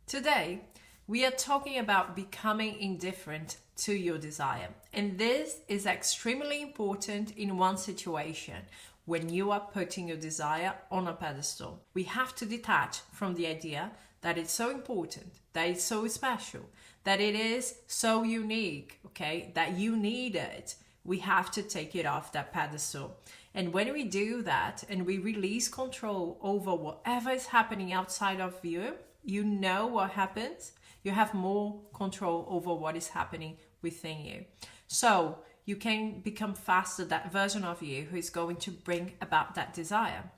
Today, we are talking about becoming indifferent to your desire. And this is extremely important in one situation when you are putting your desire on a pedestal. We have to detach from the idea that it's so important, that it's so special, that it is so unique, okay, that you need it. We have to take it off that pedestal. And when we do that and we release control over whatever is happening outside of you, you know what happens? You have more control over what is happening within you. So you can become faster that version of you who is going to bring about that desire,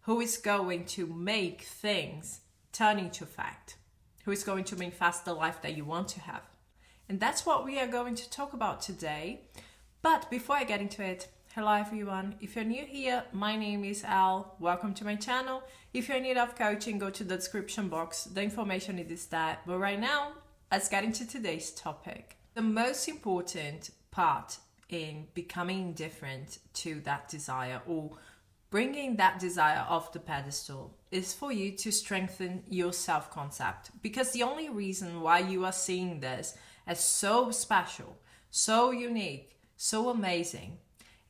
who is going to make things turn into fact, who is going to manifest the life that you want to have. And that's what we are going to talk about today. But before I get into it, hello everyone. If you're new here, my name is Al. Welcome to my channel. If you're in need of coaching, go to the description box. The information is there. But right now, let's get into today's topic. The most important part in becoming indifferent to that desire or bringing that desire off the pedestal is for you to strengthen your self-concept. Because the only reason why you are seeing this as so special, so unique, so amazing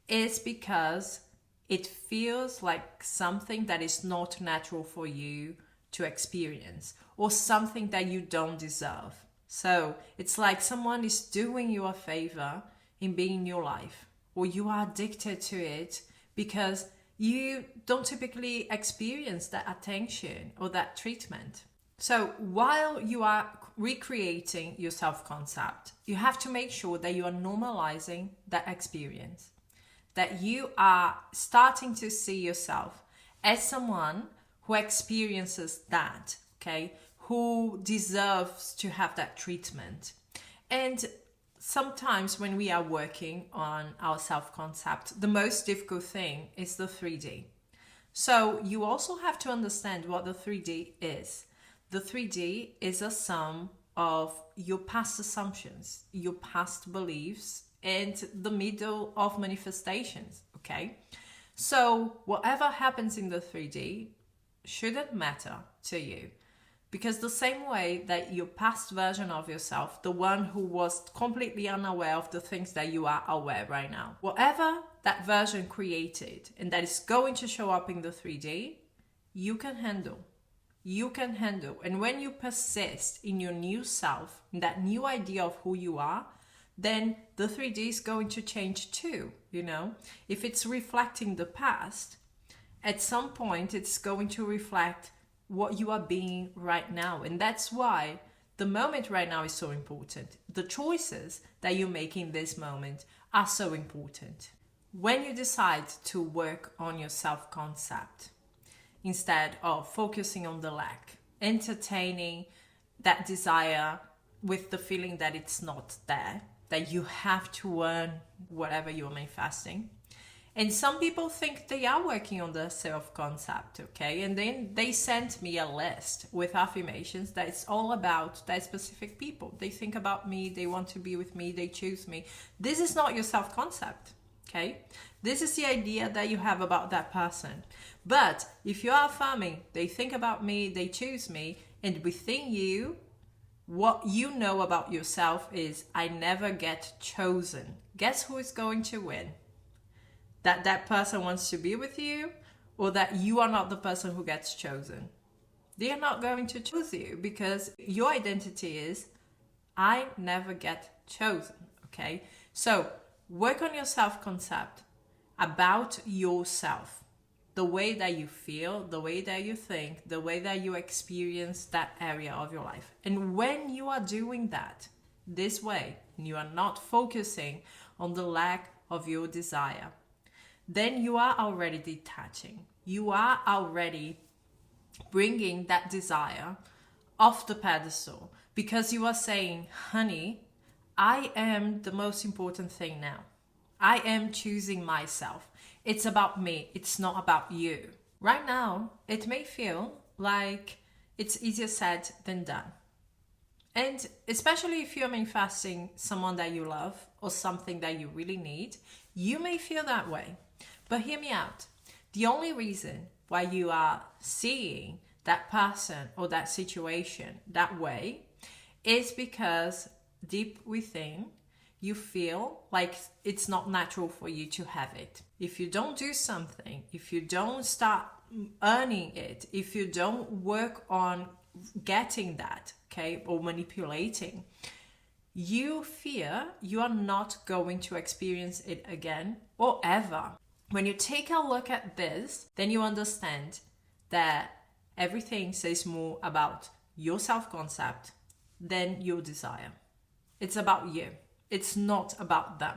is because it feels like something that is not natural for you to experience or something that you don't deserve. So it's like someone is doing you a favor in being in your life, or you are addicted to it because you don't typically experience that attention or that treatment. So while you are recreating your self-concept, you have to make sure that you are normalizing that experience, that you are starting to see yourself as someone who experiences that, okay, who deserves to have that treatment. And sometimes when we are working on our self-concept, the most difficult thing is the 3D. So you also have to understand what the 3D is. The 3D is a sum of your past assumptions, your past beliefs, and the middle of manifestations, okay? So whatever happens in the 3D shouldn't matter to you. Because the same way that your past version of yourself, the one who was completely unaware of the things that you are aware right now, whatever that version created and that is going to show up in the 3D, you can handle. You can handle. And when you persist in your new self, in that new idea of who you are, then the 3D is going to change too, you know? If it's reflecting the past, at some point it's going to reflect what you are being right now. And that's why the moment right now is so important. The choices that you make in this moment are so important. When you decide to work on your self-concept, instead of focusing on the lack, entertaining that desire with the feeling that it's not there, that you have to earn whatever you're manifesting. And some people think they are working on the self-concept, okay? And then they sent me a list with affirmations that it's all about that specific people. They think about me, they want to be with me, they choose me. This is not your self-concept, okay? This is the idea that you have about that person. But if you are affirming, they think about me, they choose me, and within you, what you know about yourself is, I never get chosen. Guess who is going to win? That person wants to be with you, or that you are not the person who gets chosen? They are not going to choose you because your identity is, I never get chosen, okay? So work on your self-concept about yourself, the way that you feel, the way that you think, the way that you experience that area of your life. And when you are doing that this way, and you are not focusing on the lack of your desire, then you are already detaching. You are already bringing that desire off the pedestal because you are saying, honey, I am the most important thing now. I am choosing myself. It's about me. It's not about you. Right now, it may feel like it's easier said than done. And especially if you're manifesting someone that you love or something that you really need, you may feel that way. But hear me out. The only reason why you are seeing that person or that situation that way is because deep within you feel like it's not natural for you to have it. If you don't do something, if you don't start earning it, if you don't work on getting that, okay, or manipulating, you fear you are not going to experience it again or ever. When you take a look at this, then you understand that everything says more about your self-concept than your desire. It's about you. It's not about them.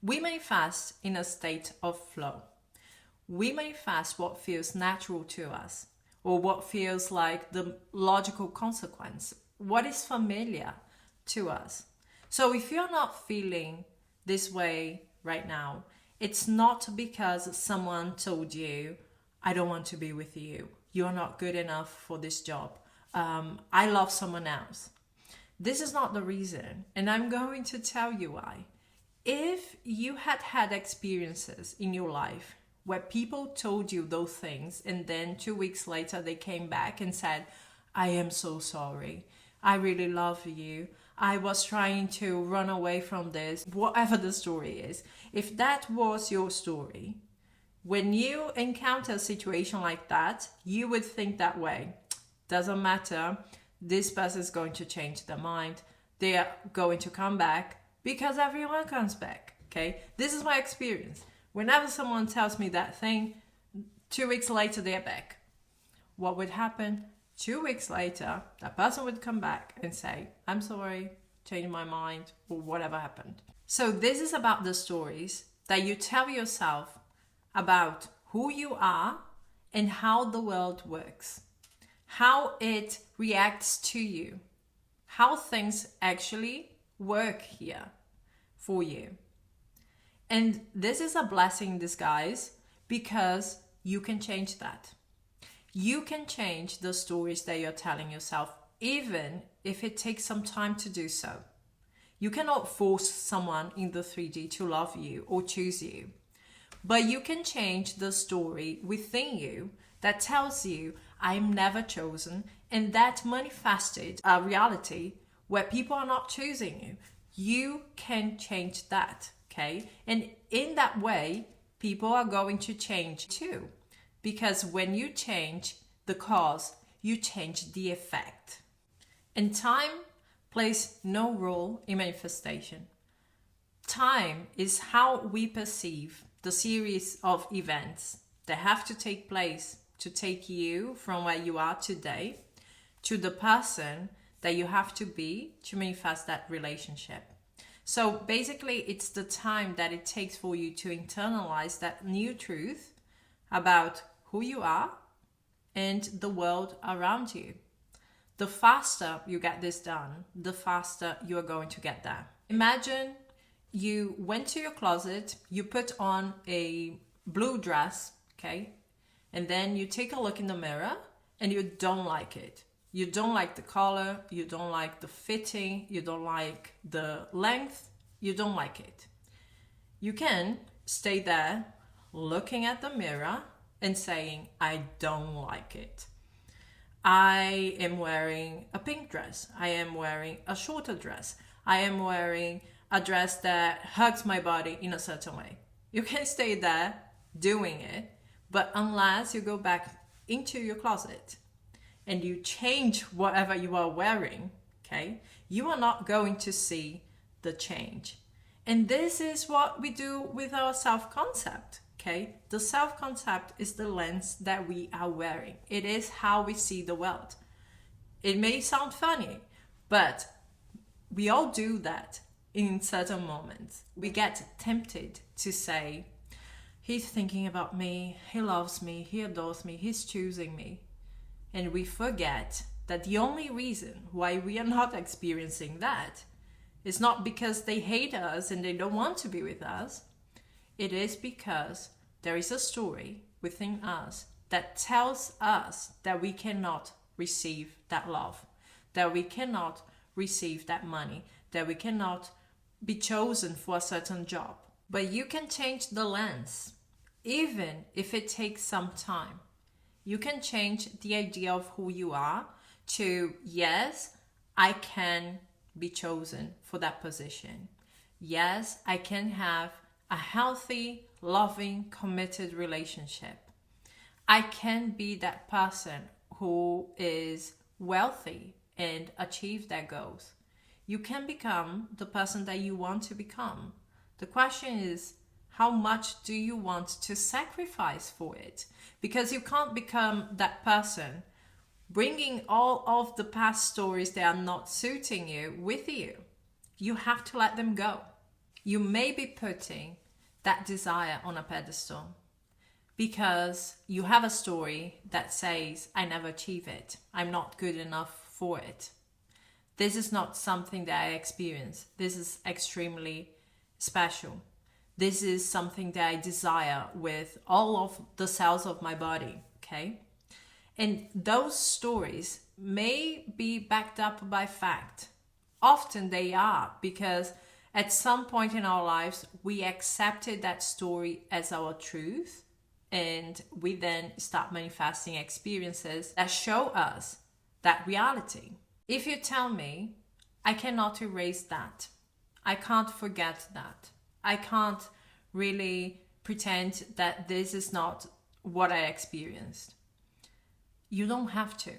We manifest in a state of flow. We manifest what feels natural to us, or what feels like the logical consequence, what is familiar to us. So if you're not feeling this way right now, it's not because someone told you, I don't want to be with you. You're not good enough for this job. I love someone else. This is not the reason. And I'm going to tell you why. If you had experiences in your life where people told you those things and then 2 weeks later they came back and said, I am so sorry. I really love you. I was trying to run away from this, whatever the story is. If that was your story, when you encounter a situation like that, you would think that way. Doesn't matter. This person is going to change their mind. They are going to come back because everyone comes back. Okay. This is my experience. Whenever someone tells me that thing, 2 weeks later, they're back. What would happen? 2 weeks later, that person would come back and say, I'm sorry, changed my mind, or whatever happened. So this is about the stories that you tell yourself about who you are and how the world works, how it reacts to you, how things actually work here for you. And this is a blessing in disguise because you can change that. You can change the stories that you're telling yourself, even if it takes some time to do so. You cannot force someone in the 3D to love you or choose you. But you can change the story within you that tells you, I'm never chosen, and that manifested a reality where people are not choosing you. You can change that, okay? And in that way, people are going to change too. Because when you change the cause, you change the effect. And time plays no role in manifestation. Time is how we perceive the series of events that have to take place to take you from where you are today to the person that you have to be to manifest that relationship. So basically, it's the time that it takes for you to internalize that new truth about who you are and the world around you. The faster you get this done, the faster you are going to get there. Imagine you went to your closet, you put on a blue dress, okay? And then you take a look in the mirror and you don't like it. You don't like the color, you don't like the fitting, you don't like the length, you don't like it. You can stay there looking at the mirror and saying, I don't like it. I am wearing a pink dress. I am wearing a shorter dress. I am wearing a dress that hugs my body in a certain way. You can stay there doing it, but unless you go back into your closet and you change whatever you are wearing, okay, you are not going to see the change. And this is what we do with our self-concept, okay? The self-concept is the lens that we are wearing. It is how we see the world. It may sound funny, but we all do that in certain moments. We get tempted to say, he's thinking about me, he loves me, he adores me, he's choosing me. And we forget that the only reason why we are not experiencing that is not because they hate us and they don't want to be with us. It is because there is a story within us that tells us that we cannot receive that love, that we cannot receive that money, that we cannot be chosen for a certain job. But you can change the lens, even if it takes some time. You can change the idea of who you are to, yes, I can be chosen for that position. Yes, I can have a healthy, loving, committed relationship. I can be that person who is wealthy and achieve their goals. You can become the person that you want to become. The question is, how much do you want to sacrifice for it? Because you can't become that person bringing all of the past stories that are not suiting you with you. You have to let them go. You may be putting that desire on a pedestal because you have a story that says, I never achieve it. I'm not good enough for it. This is not something that I experience. This is extremely special. This is something that I desire with all of the cells of my body, okay? And those stories may be backed up by fact. Often they are, because at some point in our lives, we accepted that story as our truth, and we then start manifesting experiences that show us that reality. If you tell me, I cannot erase that, I can't forget that, I can't really pretend that this is not what I experienced, you don't have to.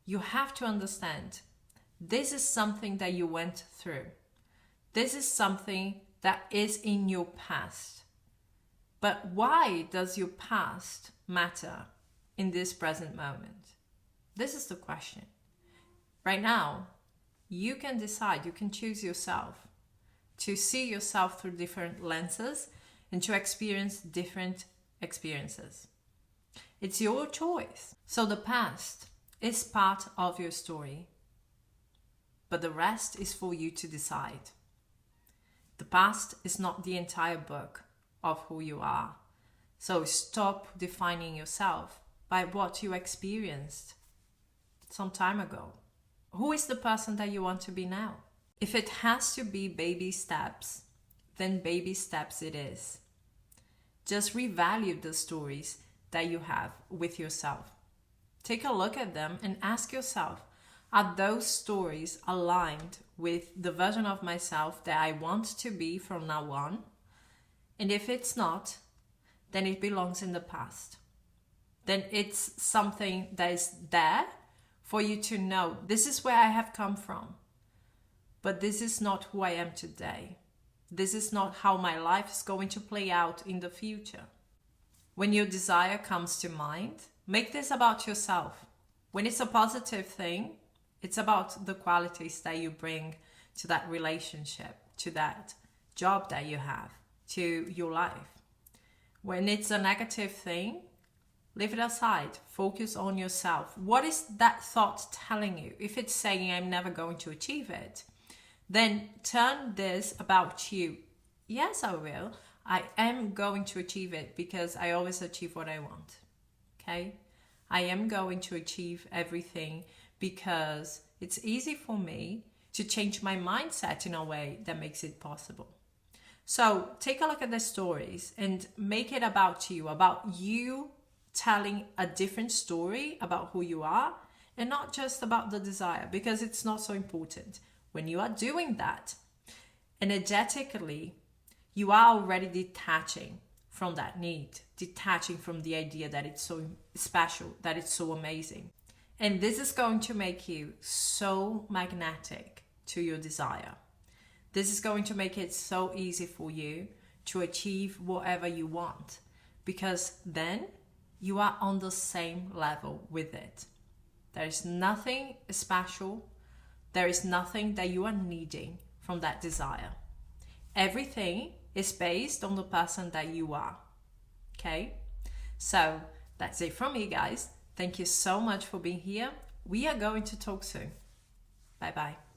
You have to understand this is something that you went through. This is something that is in your past. But why does your past matter in this present moment? This is the question. Right now, you can decide, you can choose yourself to see yourself through different lenses and to experience different experiences. It's your choice. So the past is part of your story, but the rest is for you to decide. The past is not the entire book of who you are. So stop defining yourself by what you experienced some time ago. Who is the person that you want to be now? If it has to be baby steps, then baby steps it is. Just revalue the stories that you have with yourself. Take a look at them and ask yourself, are those stories aligned with the version of myself that I want to be from now on? And if it's not, then it belongs in the past. Then it's something that is there for you to know, this is where I have come from, but this is not who I am today. This is not how my life is going to play out in the future. When your desire comes to mind, make this about yourself. When it's a positive thing, it's about the qualities that you bring to that relationship, to that job that you have, to your life. When it's a negative thing, leave it aside. Focus on yourself. What is that thought telling you? If it's saying, I'm never going to achieve it, then turn this about you. Yes, I will. I am going to achieve it because I always achieve what I want. Okay? I am going to achieve everything because it's easy for me to change my mindset in a way that makes it possible. So take a look at the stories and make it about you telling a different story about who you are and not just about the desire, because it's not so important. When you are doing that, energetically, you are already detaching from that need, detaching from the idea that it's so special, that it's so amazing. And this is going to make you so magnetic to your desire. This is going to make it so easy for you to achieve whatever you want, because then you are on the same level with it. There is nothing special. There is nothing that you are needing from that desire. Everything is based on the person that you are. Okay? So that's it from me, guys. Thank you so much for being here. We are going to talk soon. Bye-bye.